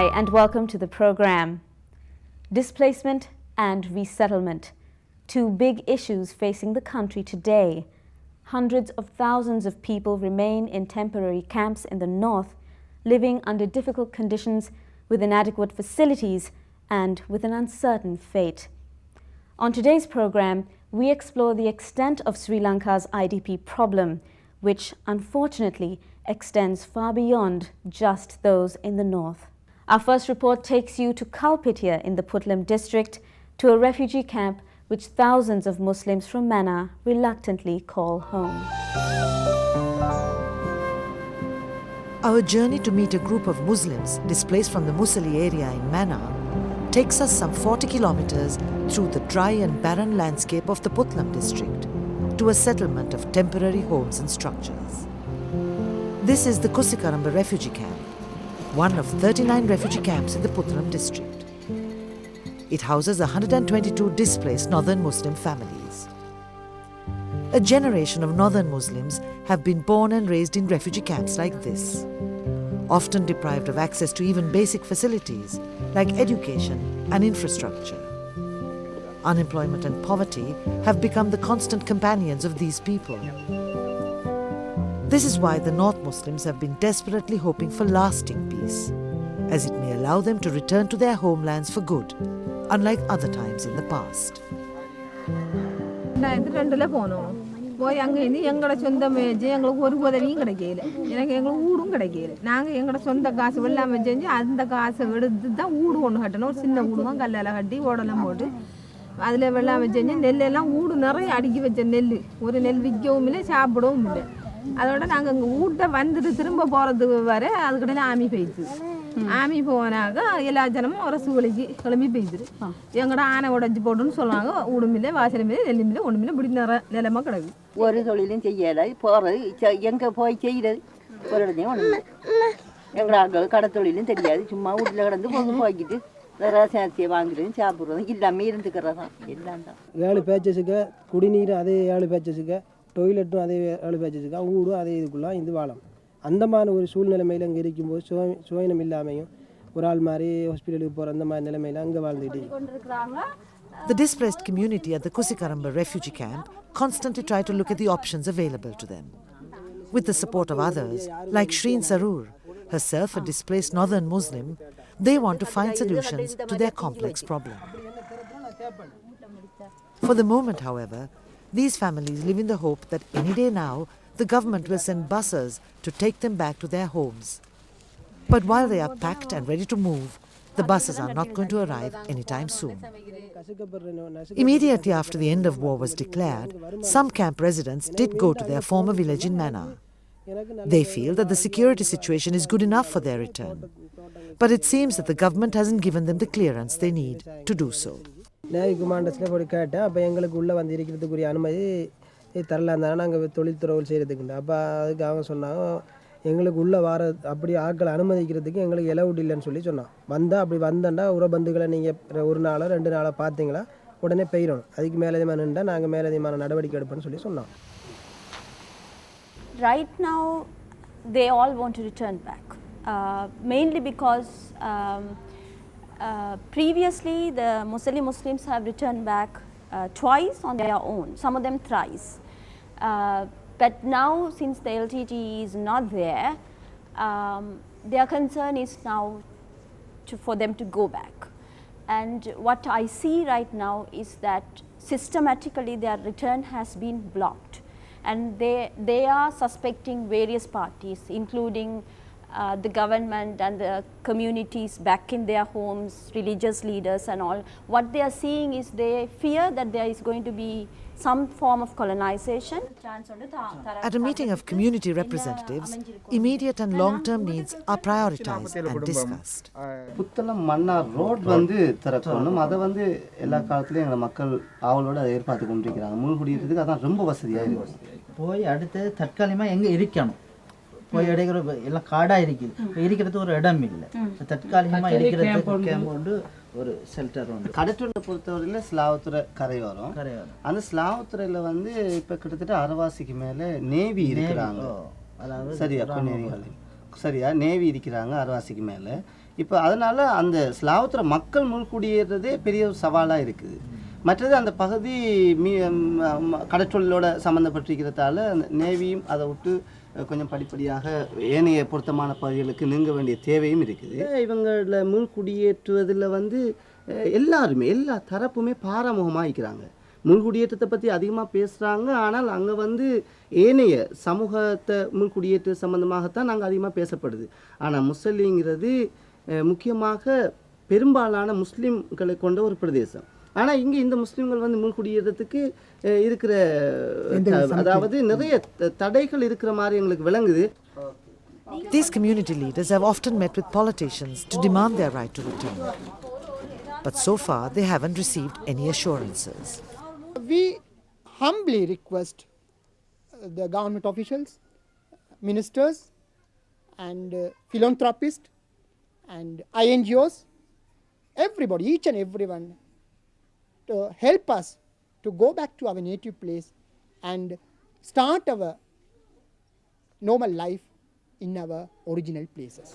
Hi and welcome to the program. Displacement and resettlement, two big issues facing the country today. Hundreds of thousands of people remain in temporary camps in the north, living under difficult conditions with inadequate facilities and with an uncertain fate. On today's program, we explore the extent of Sri Lanka's IDP problem, which unfortunately extends far beyond just those in the north. Our first report takes you to Kalpitiya in the Puttalam district, to a refugee camp which thousands of Muslims from Mana reluctantly call home. Our journey to meet a group of Muslims displaced from the Musali area in Mana takes us some 40 kilometers through the dry and barren landscape of the Puttalam district to a settlement of temporary homes and structures. This is the Kussikaramba refugee camp, one of 39 refugee camps in the Puttalam district. It houses 122 displaced northern Muslim families. A generation of northern Muslims have been born and raised in refugee camps like this, often deprived of access to even basic facilities like education and infrastructure. Unemployment and poverty have become the constant companions of these people. This is why the North Muslims have been desperately hoping for lasting peace, as it may allow them to return to their homelands for good, unlike other times in the past. போய் அங்கே இருந்து எங்களோட சொந்த மேய்ச்சி எங்களுக்கு ஒரு உதவியும் கிடைக்கல, எங்களுக்கு ஊடும் கிடைக்கல. நாங்கள் எங்களோட சொந்த காசு வெள்ளாமை செஞ்சு அந்த காசை எடுத்து தான் ஊடு ஒன்று கட்டணும். ஒரு சின்ன ஊடு தான் கல்லால் கட்டி ஓடலாம் போட்டு அதில் வெள்ளாமை செஞ்சு நெல்லெல்லாம் ஊடு நிறைய அடுக்கி வச்ச நெல். ஒரு நெல் விற்கவும் இல்லை, சாப்பிடவும் இல்லை. அதோட நாங்கள் இங்கே வீட்டை வந்துட்டு திரும்ப போகிறதுக்கு வர அதுக்கிட்ட ஆமி போயிடுச்சு. ஆமி போனாக்க எல்லா ஜனமும் ஒரு சூழலிக்கு கிளம்பி போயிடுது. எங்கட ஆனை உடஞ்சி போட்டுன்னு சொல்லுவாங்க. ஊடுமில்லை, வாசலுமில்லை, நெல்லுமில்லை, ஒன்றுமில்லை, இப்படி நிலமா கிடக்கு. ஒரு தொழிலும் செய்யலை, போகிறது எங்கே போய் செய்கிறது ஒரு இடத்தையும் ஒன்று. எங்கள் ஆட்கள் கடை தொழிலும் தெரியாது, சும்மா வீட்டில் கிடந்து போய்க்கிட்டு ரசாயனத்தை வாங்குறதும் சாப்பிட்றதும் இல்லாமல் இருந்துக்கிறதான் எல்லாம் தான். 7 பேச்சஸுக்கு குடிநீர் அதே 7 பேச்சஸுக்கு, டொய்லெட்டும் அதே 7 பேச்சஸுக்கு, ஊடும் அதே இதுக்குள்ள இது வாழும். அந்த மாதிரி ஒரு சூழ்நிலைமையில் அங்கே இருக்கும்போது சுயனம் இல்லாமையும் ஒரு ஆள் மாதிரி ஹாஸ்பிட்டலுக்கு போகிற அந்த மாதிரி நிலைமையில் அங்கே வாழ்ந்துட்டு. The displaced community at the Kussikaramba refugee camp constantly try to look at the options available to them. With the support of others, like Shreen Sarur, herself a displaced northern Muslim, they want to find solutions to their complex problem. For the moment, however, these families live in the hope that any day now, the government will send buses to take them back to their homes. But while they are packed and ready to move, the buses are not going to arrive anytime soon. Immediately after the end of war was declared, some camp residents did go to their former village in Mana. They feel that the security situation is good enough for their return. But it seems that the government hasn't given them the clearance they need to do so. Navy கமாண்டர்ஸில் போய் கேட்டேன். அப்போ எங்களுக்கு உள்ளே வந்து இருக்கிறதுக்குரிய அனுமதி தரலாம் தானே நாங்கள் தொழில்துறவு செய்கிறதுக்குண்டு. அப்போ அதுக்கு அவங்க சொன்னாங்க, எங்களுக்கு உள்ளே வர அப்படி ஆட்களை அனுமதிக்கிறதுக்கு எங்களுக்கு எலவுட் இல்லைன்னு சொன்னான். வந்தால் அப்படி வந்தேன்டா உறபந்துகளை நீங்கள் ஒரு நாளோ 2 நாளோ பார்த்தீங்களா உடனே பெய்யணும். அதுக்கு மேலதிகமாக நின்றால் நாங்கள் மேலதிகமான நடவடிக்கை எடுப்போம்னு சொன்னோம். Right now, they all want to return back, mainly because previously the Muslims have returned back twice on their own, some of them thrice. But now, since the LTT is not there, their concern is now for them to go back. And what I see right now is that systematically their return has been blocked. And they are suspecting various parties, including the government and the communities back in their homes, religious leaders and all. What they are seeing is they fear that there is going to be some form of colonization. At a meeting of community representatives, immediate and long-term needs are prioritized and discussed. Puttalam Manna road வந்து திறக்கணும். அதை வந்து எல்லா காலத்துலேயும் எங்கள் மக்கள் ஆவலோடு அதை எதிர்பார்த்து கொண்டிருக்கிறாங்க. மூழ்குடிக்கிறதுக்கு அதான் ரொம்ப வசதியாக இருக்குது. போய் அடுத்து தற்காலிகமாக எங்கே இருக்கணும், போய் இடைக்கிற எல்லாம் காடாக இருக்குது, இருக்கிறது ஒரு இடம் இல்லை. தற்காலிகமாக இருக்கிறது கேம்ப் கொண்டு ஒரு ஷெல்டர் உண்டு. கடற்றொல்லை பொறுத்தவரையில் ஸ்லாவத்துறை கரையோரம். அந்த ஸ்லாவத்துறையில் வந்து இப்போ கிட்டத்தட்ட அரைவாசிக்கு மேலே நேவி இருக்கிறாங்க. அதாவது சரியா நேவி இருக்கிறாங்க அரைவாசிக்கு மேலே. இப்போ அதனால் அந்த ஸ்லாவத்துற மக்கள் முன்குடியேறதே பெரிய ஒரு சவாலாக இருக்குது. மற்றது அந்த பகுதி கடற்றொழிலோட சம்மந்தப்பட்டிருக்கிறதால அந்த நேவியும் அதை விட்டு கொஞ்சம் படிப்படியாக ஏனைய பொருத்தமான பகுதிகளுக்கு நீங்க வேண்டிய தேவையும் இருக்குது. இவங்கள முன்குடியேற்றுவதில் வந்து எல்லாருமே எல்லா தரப்புமே பாராமுகமாக இருக்கிறாங்க. முன்குடியேற்றத்தை பற்றி அதிகமாக பேசுகிறாங்க. ஆனால் அங்கே வந்து ஏனைய சமூகத்தை முன்குடியேற்ற சம்மந்தமாகத்தான் நாங்கள் அதிகமாக பேசப்படுது. ஆனால் முஸ்லிங்கிறது முக்கியமாக பெரும்பாலான முஸ்லீம்களை கொண்ட ஒரு பிரதேசம். ஆனால் இங்கே இந்த முஸ்லீம்கள் வந்து முன்குடியேறதுக்கு இருக்கிற அதாவது நிறைய தடைகள் இருக்கிற மாதிரி எங்களுக்கு விளங்குது. These community leaders have often met with politicians to demand their right to return. But so far they haven't received any assurances. We humbly request the government officials, ministers and philanthropists and INGOs, everybody, each and everyone, to help us to go back to our native place and start our normal life in our original places.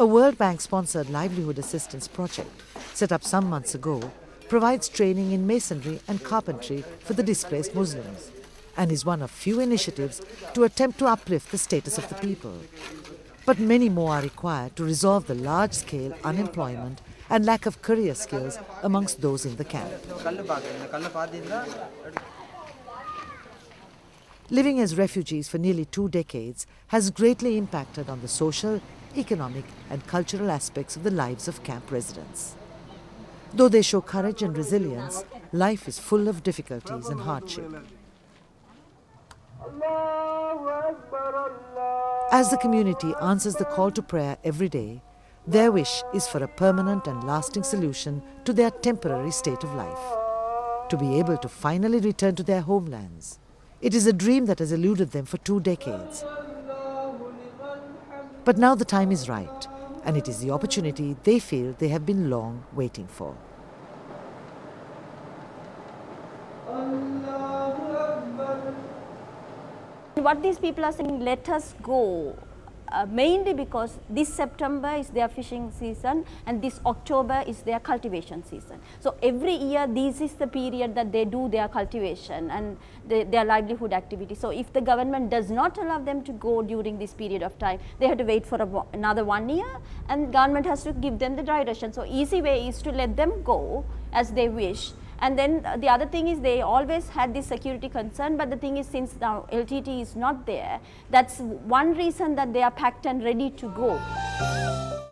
A World Bank sponsored livelihood assistance project set up some months ago provides training in masonry and carpentry for the displaced Muslims and is one of few initiatives to attempt to uplift the status of the people. But many more are required to resolve the large-scale unemployment and lack of career skills amongst those in the camp. Living as refugees for nearly 2 decades has greatly impacted on the social, economic and cultural aspects of the lives of camp residents. Though they show courage and resilience, life is full of difficulties and hardship. As the community answers the call to prayer every day, their wish is for a permanent and lasting solution to their temporary state of life, to be able to finally return to their homelands. It is a dream that has eluded them for 2 decades. But now the time is right, and it is the opportunity they feel they have been long waiting for. What these people are saying, let us go, mainly because this September is their fishing season and this October is their cultivation season. So every year this is the period that they do their cultivation and their livelihood activity. So if the government does not allow them to go during this period of time, they have to wait for another 1 year, and government has to give them the dry ration. So easy way is to let them go as they wish. And then the other thing is they always had this security concern, but the thing is, since now LTT is not there, that's one reason that they are packed and ready to go.